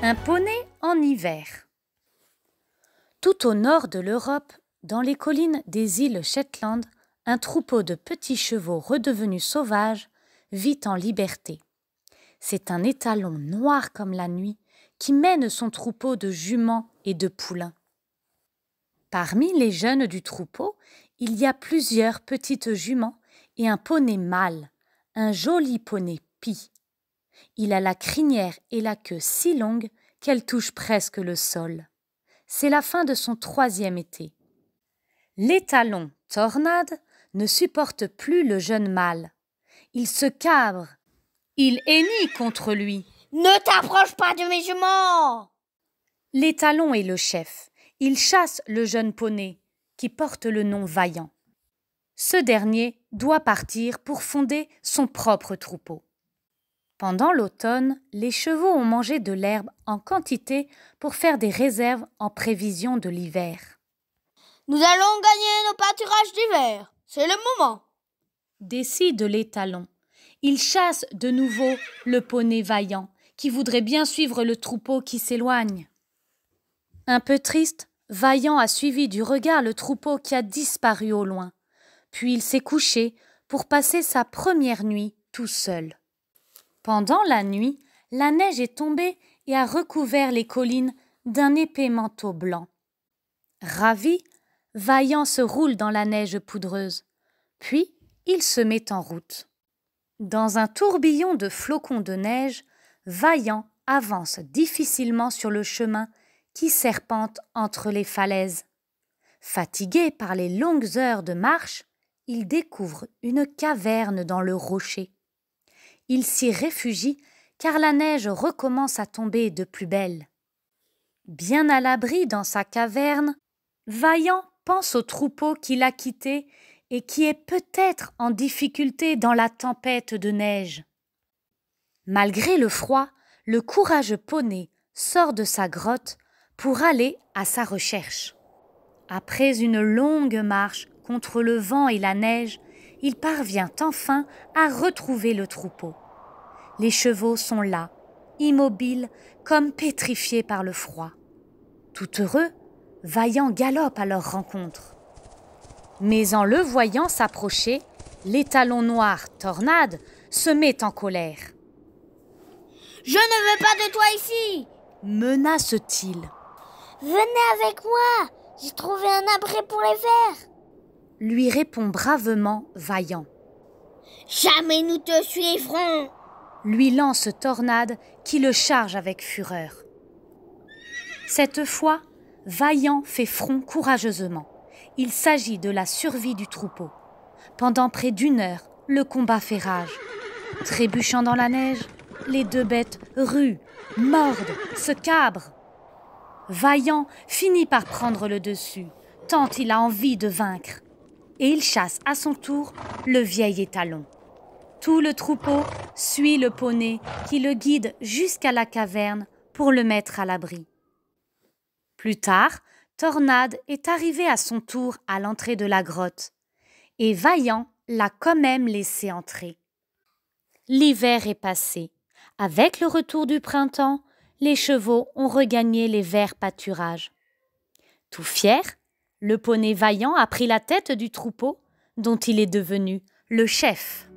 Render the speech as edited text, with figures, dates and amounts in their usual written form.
Un poney en hiver. Tout au nord de l'Europe, dans les collines des îles Shetland, un troupeau de petits chevaux redevenus sauvages vit en liberté. C'est un étalon noir comme la nuit qui mène son troupeau de juments et de poulains. Parmi les jeunes du troupeau, il y a plusieurs petites juments et un poney mâle, un joli poney pie. Il a la crinière et la queue si longue qu'elle touche presque le sol. C'est la fin de son 3e été. L'étalon Tornade ne supporte plus le jeune mâle. Il se cabre. Il hennit contre lui. « Ne t'approche pas de mes juments !» L'étalon est le chef. Il chasse le jeune poney, qui porte le nom Vaillant. Ce dernier doit partir pour fonder son propre troupeau. Pendant l'automne, les chevaux ont mangé de l'herbe en quantité pour faire des réserves en prévision de l'hiver. Nous allons gagner nos pâturages d'hiver. C'est le moment. Décide l'étalon. Il chasse de nouveau le poney Vaillant, qui voudrait bien suivre le troupeau qui s'éloigne. Un peu triste, Vaillant a suivi du regard le troupeau qui a disparu au loin. Puis il s'est couché pour passer sa première nuit tout seul. Pendant la nuit, la neige est tombée et a recouvert les collines d'un épais manteau blanc. Ravi, Vaillant se roule dans la neige poudreuse. Puis, il se met en route. Dans un tourbillon de flocons de neige, Vaillant avance difficilement sur le chemin qui serpente entre les falaises. Fatigué par les longues heures de marche, il découvre une caverne dans le rocher. Il s'y réfugie car la neige recommence à tomber de plus belle. Bien à l'abri dans sa caverne, Vaillant pense au troupeau qu'il a quitté et qui est peut-être en difficulté dans la tempête de neige. Malgré le froid, le courageux poney sort de sa grotte pour aller à sa recherche. Après une longue marche contre le vent et la neige, il parvient enfin à retrouver le troupeau. Les chevaux sont là, immobiles, comme pétrifiés par le froid. Tout heureux, Vaillant galope à leur rencontre. Mais en le voyant s'approcher, l'étalon noir Tornade se met en colère. « Je ne veux pas de toi ici !» menace-t-il. « Venez avec moi, j'ai trouvé un abri pour les vers !» lui répond bravement Vaillant. « Jamais nous te suivrons !» lui lance Tornade qui le charge avec fureur. Cette fois, Vaillant fait front courageusement. Il s'agit de la survie du troupeau. Pendant près d'1 heure, le combat fait rage. Trébuchant dans la neige, les 2 bêtes ruent, mordent, se cabrent. Vaillant finit par prendre le dessus, tant il a envie de vaincre. Et il chasse à son tour le vieil étalon. Tout le troupeau suit le poney qui le guide jusqu'à la caverne pour le mettre à l'abri. Plus tard, Tornade est arrivé à son tour à l'entrée de la grotte et Vaillant l'a quand même laissé entrer. L'hiver est passé. Avec le retour du printemps, les chevaux ont regagné les verts pâturages. Tout fier, le poney Vaillant a pris la tête du troupeau dont il est devenu le chef.